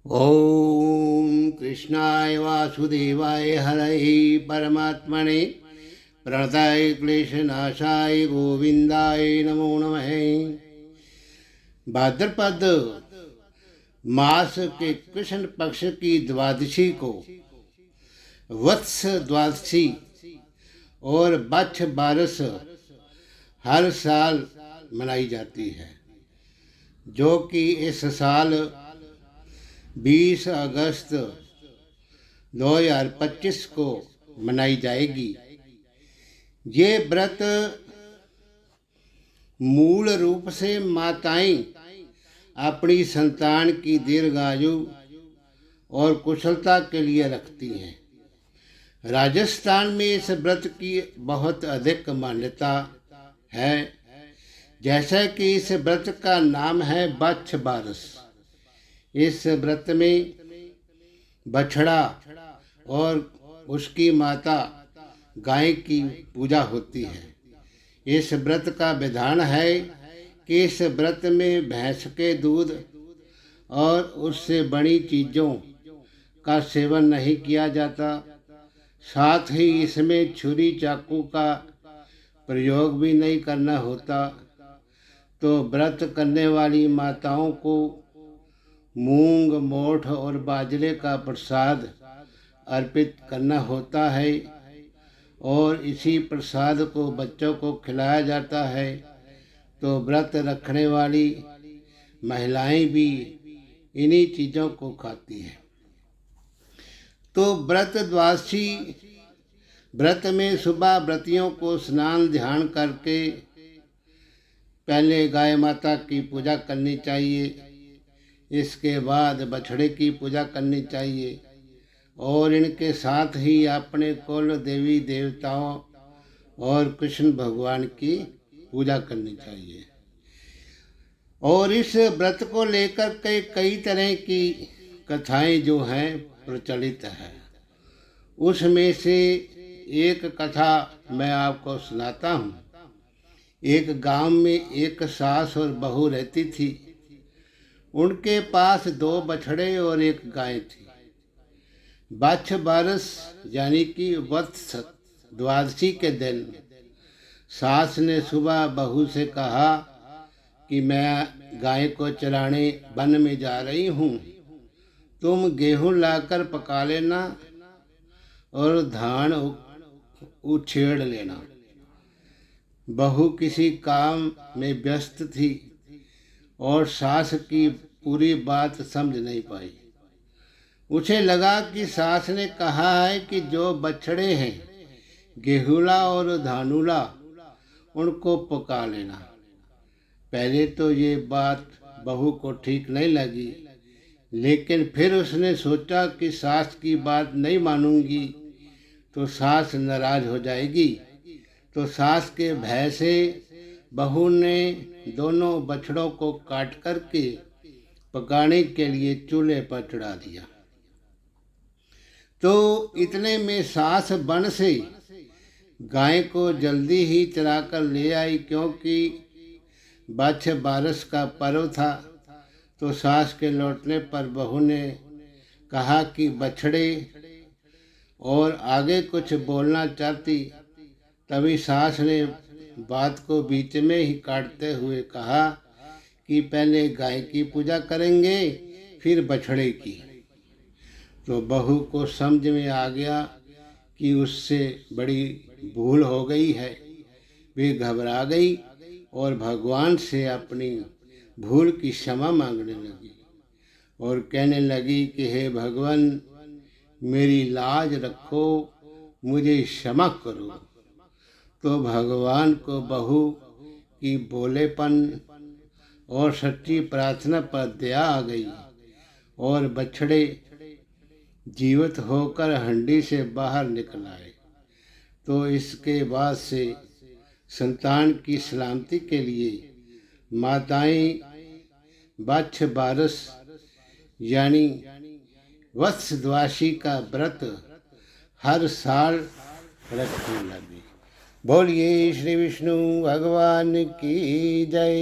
ओम कृष्णाय वासुदेवाय हरये परमात्मने प्रणताय क्लेशनाशाय गोविंदाय नमो नमः। भाद्रपद मास के कृष्ण पक्ष की द्वादशी को वत्स द्वादशी और बच्छ बारस हर साल मनाई जाती है, जो कि इस साल 20 अगस्त 2025 को मनाई जाएगी। ये व्रत मूल रूप से माताएं अपनी संतान की दीर्घायु और कुशलता के लिए रखती हैं। राजस्थान में इस व्रत की बहुत अधिक मान्यता है, जैसा कि इस व्रत का नाम है बच्छ बारस। इस व्रत में बछड़ा और उसकी माता गाय की पूजा होती है। इस व्रत का विधान है कि इस व्रत में भैंस के दूध और उससे बनी चीज़ों का सेवन नहीं किया जाता। साथ ही इसमें छुरी चाकू का प्रयोग भी नहीं करना होता। तो व्रत करने वाली माताओं को मूंग, मोठ और बाजरे का प्रसाद अर्पित करना होता है और इसी प्रसाद को बच्चों को खिलाया जाता है। तो व्रत रखने वाली महिलाएं भी इन्हीं चीज़ों को खाती हैं। तो व्रत द्वादशी व्रत में सुबह व्रतियों को स्नान ध्यान करके पहले गाय माता की पूजा करनी चाहिए। इसके बाद बछड़े की पूजा करनी चाहिए और इनके साथ ही अपने कुल देवी देवताओं और कृष्ण भगवान की पूजा करनी चाहिए। और इस व्रत को लेकर के कई तरह की कथाएं जो हैं प्रचलित है। उसमें से एक कथा मैं आपको सुनाता हूँ। एक गांव में एक सास और बहू रहती थी। उनके पास 2 बछड़े और 1 गाय थी। बच्छ बारस यानी कि वत्स द्वादशी के दिन सास ने सुबह बहू से कहा कि मैं गाय को चराने वन में जा रही हूँ, तुम गेहूँ लाकर पका लेना और धान उछेड़ लेना। बहू किसी काम में व्यस्त थी और सास की पूरी बात समझ नहीं पाई। उसे लगा कि सास ने कहा है कि जो बछड़े हैं गेहूला और धानुला उनको पका लेना। पहले तो ये बात बहू को ठीक नहीं लगी, लेकिन फिर उसने सोचा कि सास की बात नहीं मानूंगी तो सास नाराज हो जाएगी। तो सास के भय से बहू ने दोनों बछड़ों को काट करके पकाने के लिए चूल्हे पर चढ़ा दिया। तो इतने में सास वन से गाय को जल्दी ही चरा कर ले आई, क्योंकि बच्छ बारस का पर्व था। तो सास के लौटने पर बहू ने कहा कि बछड़े और आगे कुछ बोलना चाहती। तभी सास ने बात को बीच में ही काटते हुए कहा कि पहले गाय की पूजा करेंगे फिर बछड़े की। तो बहू को समझ में आ गया कि उससे बड़ी भूल हो गई है। वे घबरा गई और भगवान से अपनी भूल की क्षमा मांगने लगी और कहने लगी कि हे भगवान, मेरी लाज रखो, मुझे क्षमा करो। तो भगवान को बहू की भोलेपन और सच्ची प्रार्थना पर दया आ गई और बछड़े जीवित होकर हंडी से बाहर निकल आए। तो इसके बाद से संतान की सलामती के लिए माताएं बच्छ बारस यानी वत्स द्वादशी का व्रत हर साल रखने लगी। बोलिए श्री विष्णु भगवान की जय।